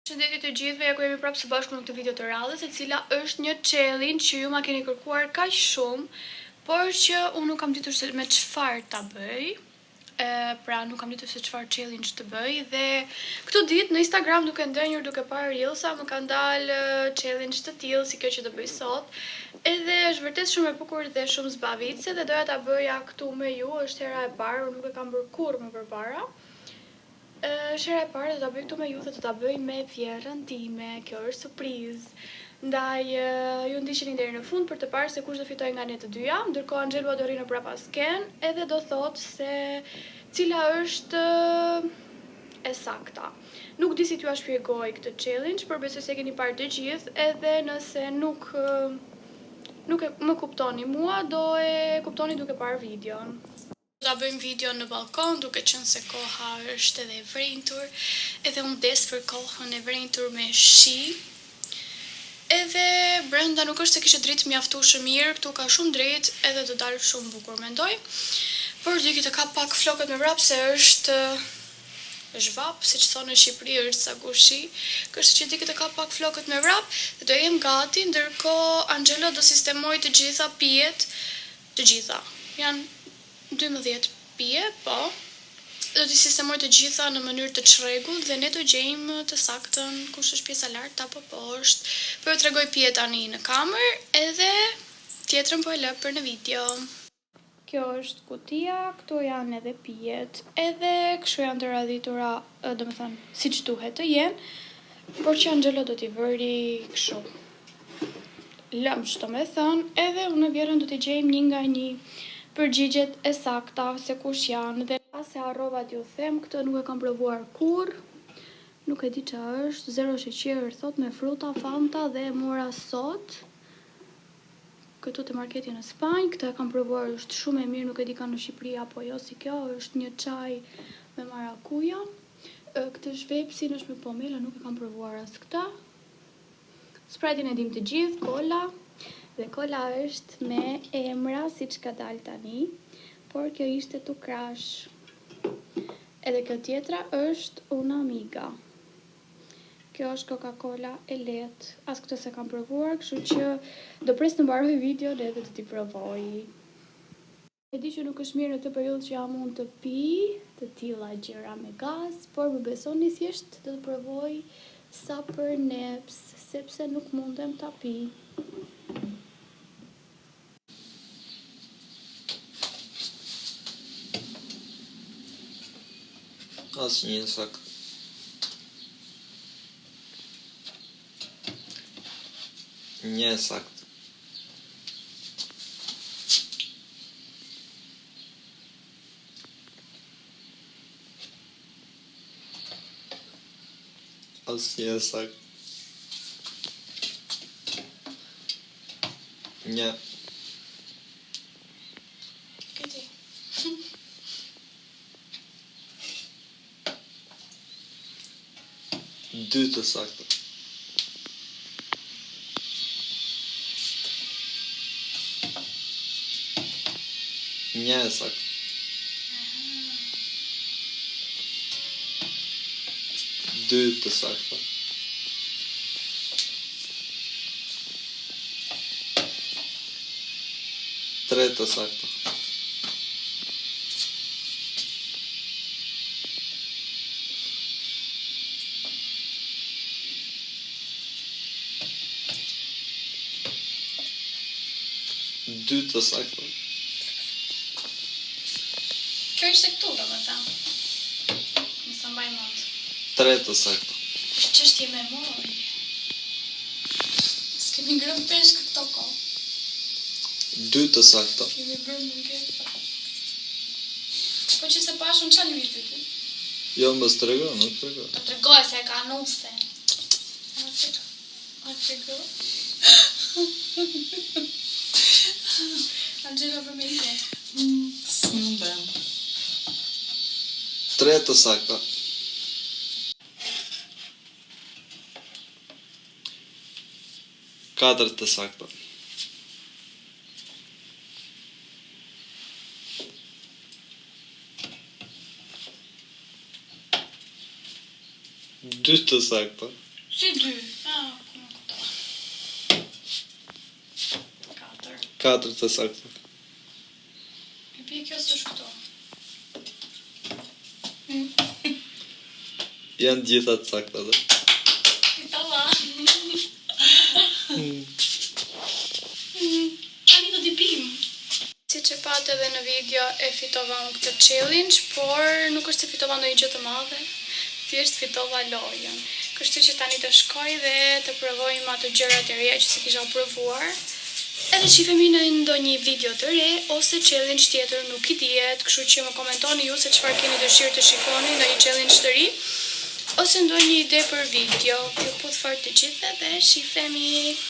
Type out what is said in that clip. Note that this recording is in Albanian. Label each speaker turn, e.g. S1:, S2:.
S1: Shëndetje të gjithëve, ja ku jemi prapë së bashku në këtë video të radhës, e cila është një challenge që ju ma keni kërkuar kaq shumë, por që unë nuk kam ditur se me çfarë ta bëj. Pra nuk kam ditur se çfarë challenge të bëj dhe këtë ditë në Instagram duke ndenjur, duke parë reelsa, më kanë dalë challenge të tillë si kjo që do bëj sot. Edhe është vërtet shumë e bukur dhe shumë zbavitse dhe doja ta bëja këtu me ju, është hera e parë, unë nuk e kam bërë kurrë më përpara. Shera e parë do ta bëj këtu me ju dhe do ta bëj me vjerrën time, kjo është surprizë. Ndaj ju ndiqeni deri në fund për të parë se kush do fitoj nga ne të dyja, ndërkohë Angelo do rri në prapa sken edhe do thotë se cila është e sakta. Nuk di si t'ju shpjegoj këtë challenge, por besoj se keni parë të gjithë, edhe nëse nuk më kuptoni mua, do e kuptoni duke parë videon. Do ta bëjmë video në balkon, duke qenë se koha është edhe e vrentur, edhe unë des për kohën e vrentur me shi. Edhe brenda nuk është se kishte dritë mjaftueshëm mirë, këtu ka shumë dritë edhe do dalë shumë bukur mendoj. Por dy të ka pak flokët me vrap se është zhvap, siç thonë në Shqipëri është sa gushi, kështu që dy të ka pak flokët me vrap dhe do jem gati, ndërkohë Angelo do sistemoj të gjitha pijet, të gjitha. Janë 12 pije, po. Do t'i sistemoj të gjitha në mënyrë të çrregullt dhe ne do gjejmë të saktën kush është pjesa lart apo poshtë. Po ju tregoj pijet tani në kamer edhe tjetrën po e lë për në video. Kjo është kutia, këtu janë edhe pijet, edhe kështu janë të radhitura, domethënë siç duhet të jenë, por që Angelo do t'i vëri kështu. Lëmsh domethënë, edhe unë vjerën do t'i gjejmë një nga një përgjigjet e sakta se kush janë dhe se harrova t'ju them, këtë nuk e kam provuar kurrë, nuk e di ç'a është, 0 sheqer thot me fruta, Fanta dhe mora sot. Këtu te marketi në Spanjë, këtë e kam provuar, është shumë e mirë, nuk e di ka në Shqipëri apo jo, si kjo është një çaj me marakuja. Këtë shvepsin është me pomelo, nuk e kam provuar as këtë. Sprite-in e dim të gjithë, kola. Dhe kola është me emra siç ka dalë tani, por kjo ishte tu crash. Edhe kjo tjetra është una amiga. Kjo është Coca-Cola e lehtë. As këtë se kam provuar, kështu që do pres të mbaroj videon edhe do t'i provoj. E di që nuk është mirë në këtë periudhë që jam mund të pi të tilla gjëra me gaz, por më besoni thjesht do të provoj sa për neps, sepse nuk mundem ta pi.
S2: Asnjë sakt. Një sakt. Asnjë sakt. Një.
S1: Këti.
S2: Dy të sakta. Një e saktë. Dy të sakta. Tre të sakta. Dy të sakta.
S1: Kjo ishte këtu, domethënë. Nëse mbaj mend.
S2: Tre të sakta.
S1: Ç'ështje memori. S'kemi ngrënë peshk këto kohë.
S2: Dy të sakta.
S1: Kemi bërë mungesa. Po që se pashun ç'a lëvizit ti?
S2: Jo, më s'trego, nuk trego.
S1: Do tregoj se e ka nuse. A trego? Angelo për me ide.
S3: S'mundem.
S2: Tre të sakta. Katër të sakta. Dy të sakta.
S1: Si 2? Ah, po më kuptova. 4.
S2: 4 të sakta.
S1: I bie kjo s'është këto.
S2: Janë gjitha të sakta dhe.
S1: Fitova. Tani do t'i pim. Si që patë edhe në video e fitova në këtë challenge, por nuk është se fitova ndonjë gjë të madhe, thjesht fitova lojën. Kështu që tani të shkoj dhe të provojmë ato gjërat e reja që si kisha provuar. Edhe qifemi në ndonjë video të re, ose challenge tjetër nuk i dihet, kështu që më komentoni ju se çfarë keni dëshirë të shikoni, ndonjë challenge të ri, ose ndonjë ide për video. Ju puth fort të gjithë dhe shifemi!